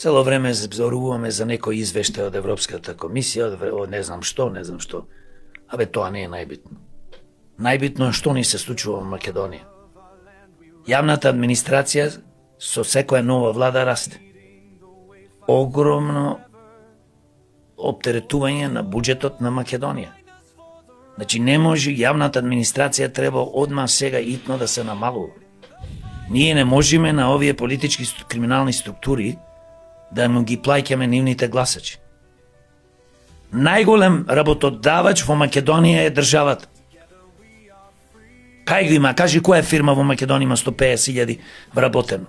Цело време зборуваме за некој извештај од Европската комисија, од не знам што. Абе, тоа не е најбитно. Најбитно е што ни се случува во Македонија. Јавната администрација со секоја нова влада расте. Огромно оптеретување на буџетот на Македонија. Значи, не може јавната администрација треба одма сега итно да се намалува. Ние не можеме на овие политички криминални структури да му ги плаќаме нивните гласачи. Најголем работодавач во Македонија е државата. Кај го има? Кажи која фирма во Македонија има 150.000 вработено?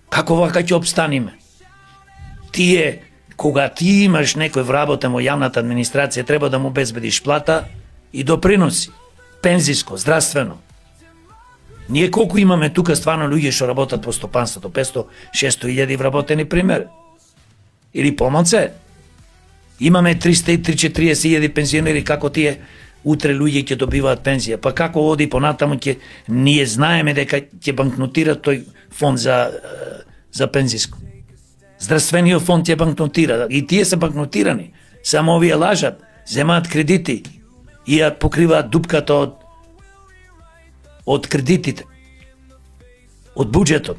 Како вака ќе обстаниме? Кога ти имаш некој вработен во јавната администрација, треба да му обезбедиш плата и доприноси, пензиско, здравствено. Ние колку имаме тука стварно луѓе што работат по стопанството, 500-600.000 вработени пример. Или помалце. Имаме 330.000 пензионери, како тие утре луѓе ќе добиваат пензија. Па како оди понатаму ние знаеме дека ќе банкнотира тој фонд за пензиско. Здравствениот фонд ќе банкнотира и тие се банкнотирани. Само овие лажат, земаат кредити и ја покриваат дупката од кредитите, од буџетот.